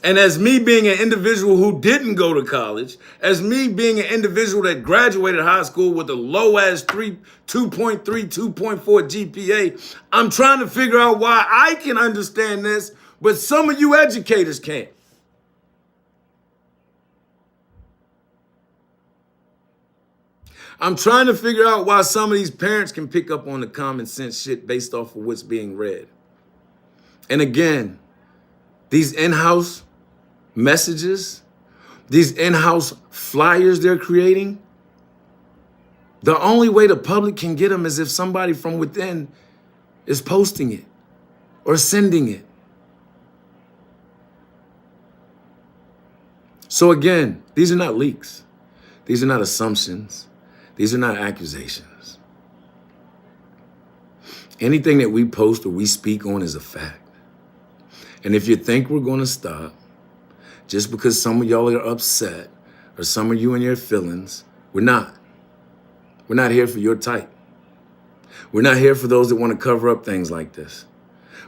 And as me being an individual who didn't go to college, as me being an individual that graduated high school with a low-ass 2.3, 2.4 GPA, I'm trying to figure out why I can understand this, but some of you educators can't. I'm trying to figure out why some of these parents can pick up on the common sense shit based off of what's being read. And again, these in-house messages, these in-house flyers they're creating, the only way the public can get them is if somebody from within is posting it or sending it. So again, these are not leaks. These are not assumptions. These are not accusations. Anything that we post or we speak on is a fact. And if you think we're going to stop just because some of y'all are upset or some of you in your feelings, we're not. We're not here for your type. We're not here for those that want to cover up things like this.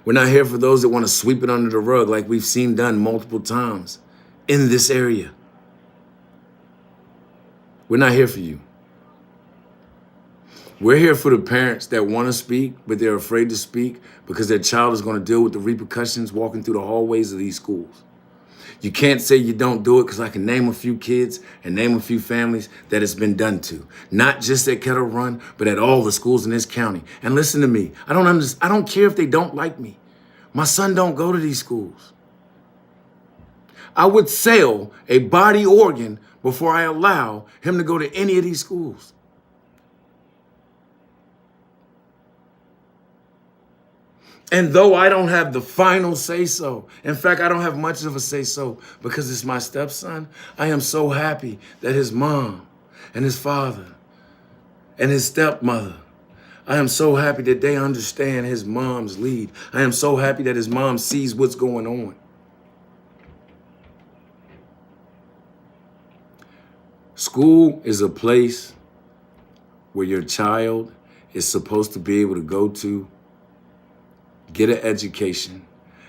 We're not here for those that want to sweep it under the rug like we've seen done multiple times in this area. We're not here for you. We're here for the parents that want to speak, but they're afraid to speak because their child is going to deal with the repercussions walking through the hallways of these schools. You can't say you don't do it, because I can name a few kids and name a few families that it's been done to. Not just at Kettle Run, but at all the schools in this county. And listen to me. I don't care if they don't like me. My son don't go to these schools. I would sell a body organ before I allow him to go to any of these schools. And though I don't have the final say-so, in fact, I don't have much of a say-so because it's my stepson, I am so happy that his mom and his father and his stepmother, I am so happy that they understand his mom's lead. I am so happy that his mom sees what's going on. School is a place where your child is supposed to be able to go to, get an education,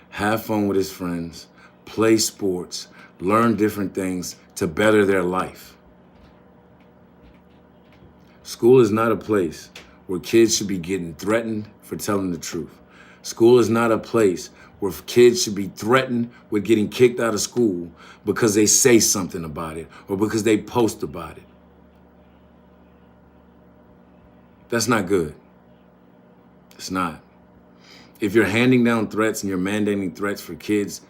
have fun with his friends, play sports, learn different things to better their life. School is not a place where kids should be getting threatened for telling the truth. School is not a place where kids should be threatened with getting kicked out of school because they say something about it or because they post about it. That's not good. It's not. If you're handing down threats and you're mandating threats for kids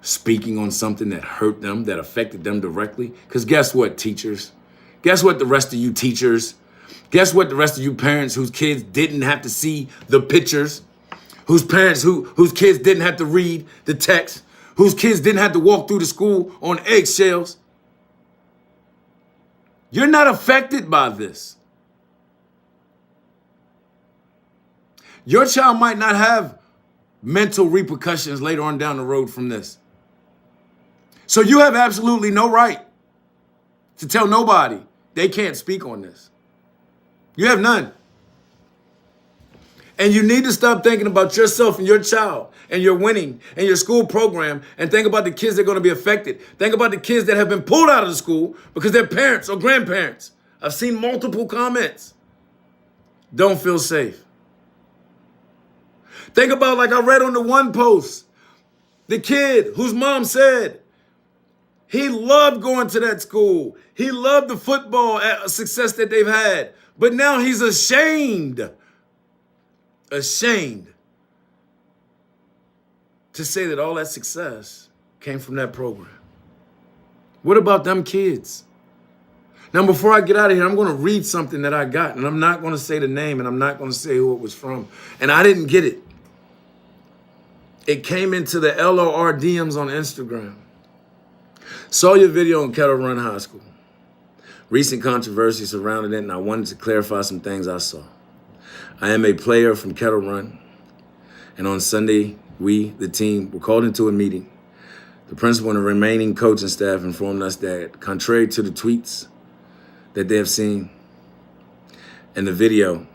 speaking on something that hurt them, that affected them directly, because guess what, teachers? Guess what, the rest of you teachers? Guess what, the rest of you parents whose kids didn't have to see the pictures, whose kids didn't have to read the text, whose kids didn't have to walk through the school on eggshells? You're not affected by this. Your child might not have mental repercussions later on down the road from this. So you have absolutely no right to tell nobody they can't speak on this. You have none. And you need to stop thinking about yourself and your child and your winning and your school program and think about the kids that are going to be affected. Think about the kids that have been pulled out of the school because their parents or grandparents. I've seen multiple comments. Don't feel safe. Think about, like I read on the one post, the kid whose mom said he loved going to that school. He loved the football success that they've had. But now he's ashamed to say that all that success came from that program. What about them kids? Now, before I get out of here, I'm going to read something that I got, and I'm not going to say the name, and I'm not going to say who it was from. And I didn't get it. It came into the LLR DMs on Instagram. Saw your video on Kettle Run High School. Recent controversy surrounding it, and I wanted to clarify some things I saw. I am a player from Kettle Run, and on Sunday, we, the team, were called into a meeting. The principal and the remaining coaching staff informed us that, contrary to the tweets that they have seen in the video,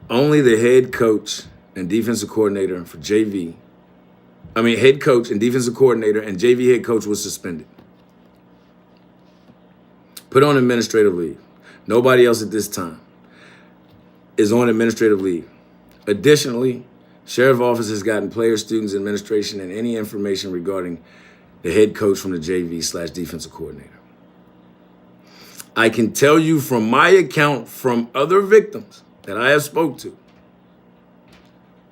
only the head coach and defensive coordinator for head coach and defensive coordinator and JV head coach was suspended. Put on administrative leave. Nobody else at this time is on administrative leave. Additionally, sheriff office has gotten players, students, administration, and any information regarding the head coach from the JV/defensive coordinator. I can tell you from my account from other victims that I have spoke to,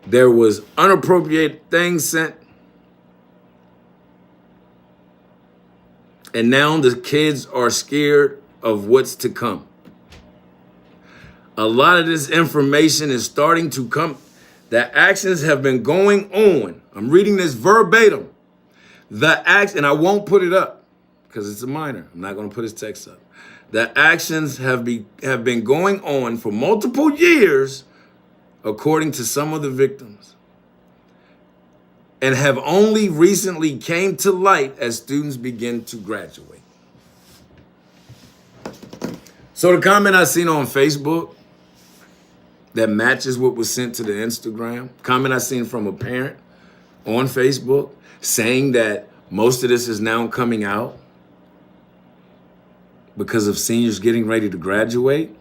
there was unappropriate things sent. And now the kids are scared of what's to come. A lot of this information is starting to come. The actions have been going on. I'm reading this verbatim. And I won't put it up because it's a minor. I'm not going to put his text up. The actions have been going on for multiple years, according to some of the victims, and have only recently came to light as students begin to graduate. So the comment I seen on Facebook that matches what was sent to the Instagram, comment I seen from a parent on Facebook saying that most of this is now coming out because of seniors getting ready to graduate,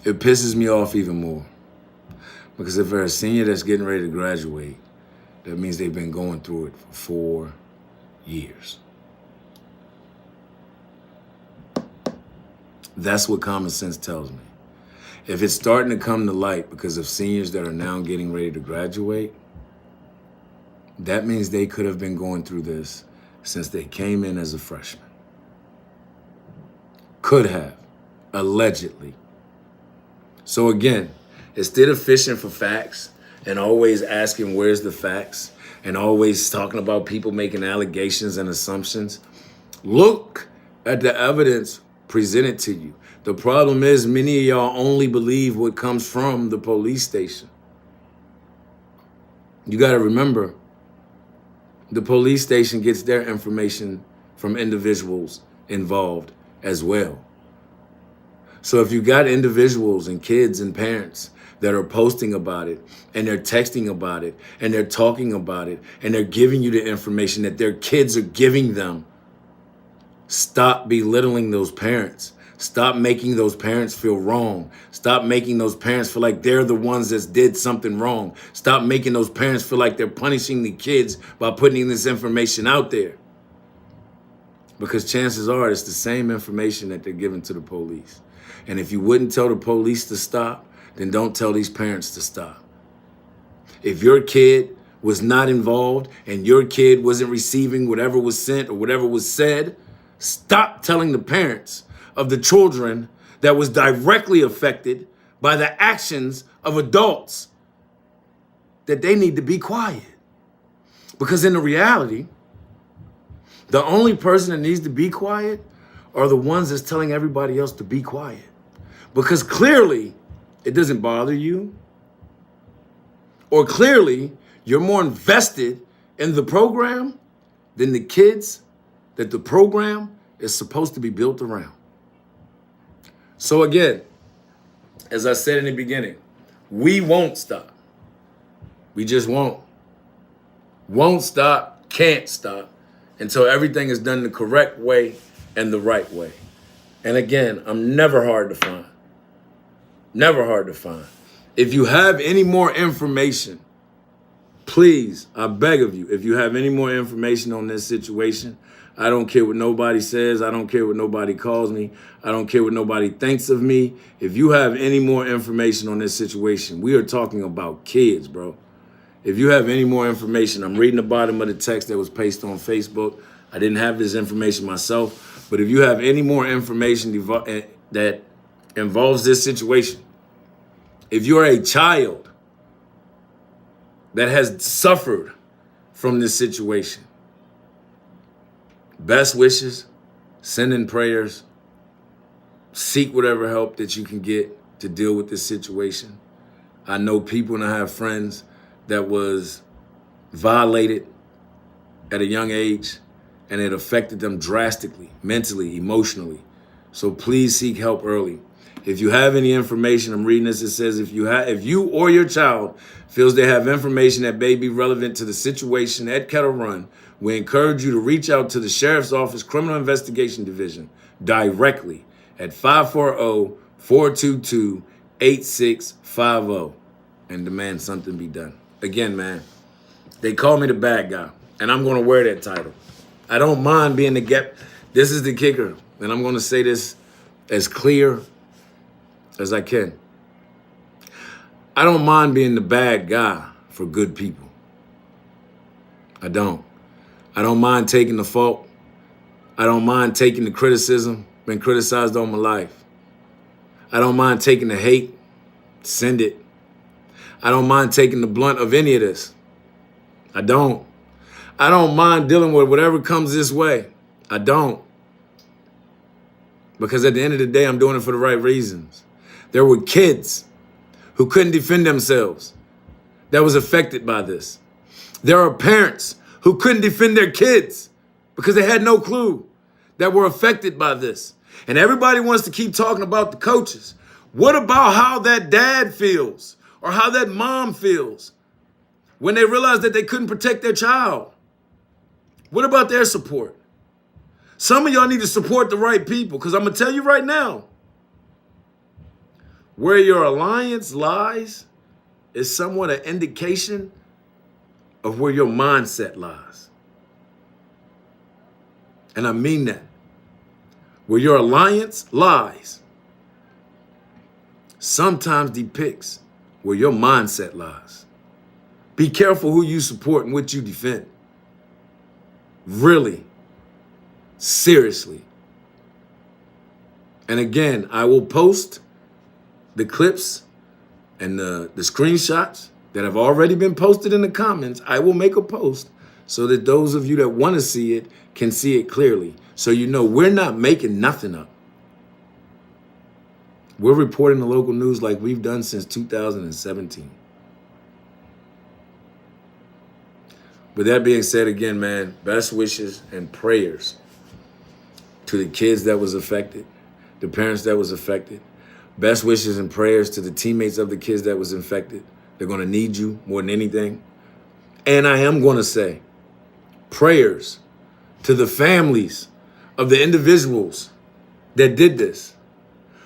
it pisses me off even more. Because if they're a senior that's getting ready to graduate, that means they've been going through it for 4 years. That's what common sense tells me. If it's starting to come to light because of seniors that are now getting ready to graduate, that means they could have been going through this since they came in as a freshman. Could have, allegedly. So again, instead of fishing for facts and always asking where's the facts and always talking about people making allegations and assumptions, look at the evidence presented to you. The problem is many of y'all only believe what comes from the police station. You got to remember, the police station gets their information from individuals involved as well. So if you got individuals and kids and parents that are posting about it and they're texting about it and they're talking about it and they're giving you the information that their kids are giving them, stop belittling those parents. Stop making those parents feel wrong. Stop making those parents feel like they're the ones that did something wrong. Stop making those parents feel like they're punishing the kids by putting this information out there. Because chances are it's the same information that they're giving to the police. And if you wouldn't tell the police to stop, then don't tell these parents to stop. If your kid was not involved and your kid wasn't receiving whatever was sent or whatever was said, stop telling the parents of the children that was directly affected by the actions of adults that they need to be quiet. Because in the reality, the only person that needs to be quiet are the ones that's telling everybody else to be quiet. Because clearly it doesn't bother you, or clearly you're more invested in the program than the kids that the program is supposed to be built around. So again, as I said in the beginning, we won't stop. We just won't. Won't stop, can't stop until everything is done the correct way and the right way. And again, I'm never hard to find. Never hard to find. If you have any more information, please, I beg of you, if you have any more information on this situation, I don't care what nobody says. I don't care what nobody calls me. I don't care what nobody thinks of me. If you have any more information on this situation, we are talking about kids, bro. If you have any more information, I'm reading the bottom of the text that was pasted on Facebook. I didn't have this information myself, but if you have any more information that involves this situation, if you're a child that has suffered from this situation, best wishes, send in prayers, seek whatever help that you can get to deal with this situation. I know people and I have friends that was violated at a young age and it affected them drastically, mentally, emotionally. So please seek help early. If you have any information, I'm reading this, it says if you or your child feels they have information that may be relevant to the situation at Kettle Run, we encourage you to reach out to the Sheriff's Office Criminal Investigation Division directly at 540-422-8650 and demand something be done. Again, man, they call me the bad guy, and I'm going to wear that title. I don't mind being the gap. This is the kicker, and I'm going to say this as clear as I can. I don't mind being the bad guy for good people. I don't. I don't mind taking the fault. I don't mind taking the criticism. Been criticized all my life. I don't mind taking the hate. Send it. I don't mind taking the blunt of any of this. I don't. I don't mind dealing with whatever comes this way. I don't. Because at the end of the day, I'm doing it for the right reasons. There were kids who couldn't defend themselves that was affected by this. There are parents who couldn't defend their kids because they had no clue that were affected by this. And everybody wants to keep talking about the coaches. What about how that dad feels or how that mom feels when they realize that they couldn't protect their child? What about their support? Some of y'all need to support the right people, because I'm going to tell you right now, where your alliance lies is somewhat an indication of where your mindset lies. And I mean that. Where your alliance lies sometimes depicts where your mindset lies. Be careful who you support and what you defend. Really. Seriously. And again, I will post the clips and the screenshots that have already been posted in the comments. I will make a post so that those of you that want to see it can see it clearly. So you know we're not making nothing up. We're reporting the local news like we've done since 2017. With that being said, again, man, best wishes and prayers to the kids that was affected, the parents that was affected. Best wishes and prayers to the teammates of the kids that was infected. They're going to need you more than anything. And I am going to say prayers to the families of the individuals that did this.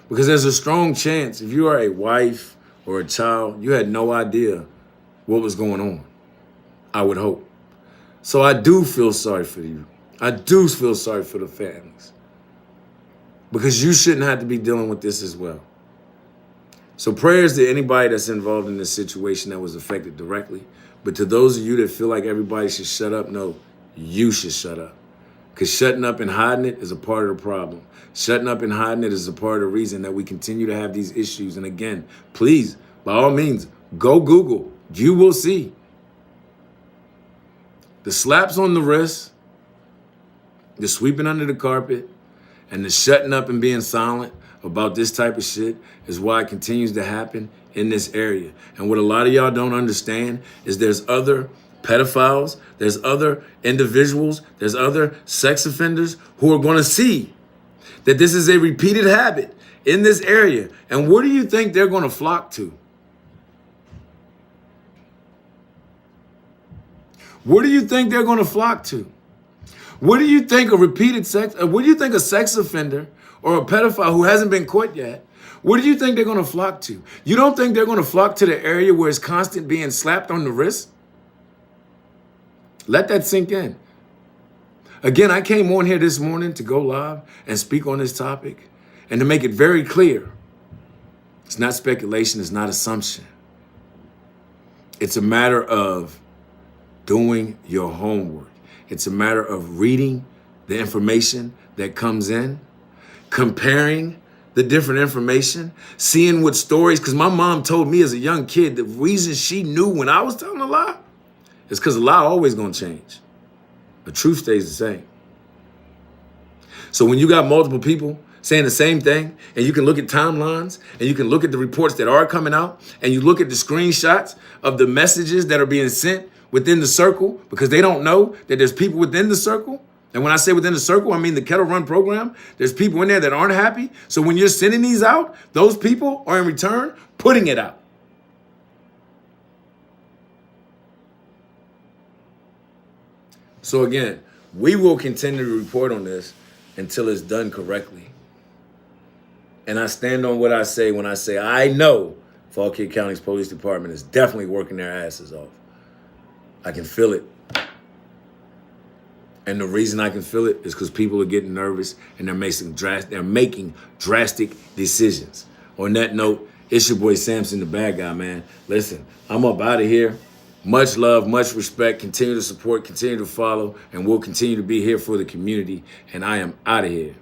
Because there's a strong chance if you are a wife or a child, you had no idea what was going on, I would hope. So I do feel sorry for you. I do feel sorry for the families. Because you shouldn't have to be dealing with this as well. So prayers to anybody that's involved in this situation that was affected directly. But to those of you that feel like everybody should shut up, no, you should shut up. Because shutting up and hiding it is a part of the problem. Shutting up and hiding it is a part of the reason that we continue to have these issues. And again, please, by all means, go Google. You will see. The slaps on the wrist, the sweeping under the carpet, and the shutting up and being silent about this type of shit is why it continues to happen in this area. And what a lot of y'all don't understand is there's other pedophiles, there's other individuals, there's other sex offenders who are going to see that this is a repeated habit in this area. And what do you think they're going to flock to? What do you think they're going to flock to? What do you think what do you think a sex offender or a pedophile who hasn't been caught yet, what do you think they're going to flock to? You don't think they're going to flock to the area where it's constant being slapped on the wrist? Let that sink in. Again, I came on here this morning to go live and speak on this topic and to make it very clear. It's not speculation. It's not assumption. It's a matter of doing your homework. It's a matter of reading the information that comes in, comparing the different information, seeing what stories, because my mom told me as a young kid, the reason she knew when I was telling a lie is because a lie always gonna change. The truth stays the same. So when you got multiple people saying the same thing, and you can look at timelines, and you can look at the reports that are coming out, and you look at the screenshots of the messages that are being sent within the circle, because they don't know that there's people within the circle. And when I say within the circle, I mean the Kettle Run program. There's people in there that aren't happy. So when you're sending these out, those people are in return putting it out. So again, we will continue to report on this until it's done correctly. And I stand on what I say when I say I know Fauquier County's police department is definitely working their asses off. I can feel it. And the reason I can feel it is because people are getting nervous and they're making drastic decisions. On that note, it's your boy Samson, the bad guy, man. Listen, I'm up out of here. Much love, much respect. Continue to support, continue to follow, and we'll continue to be here for the community. And I am out of here.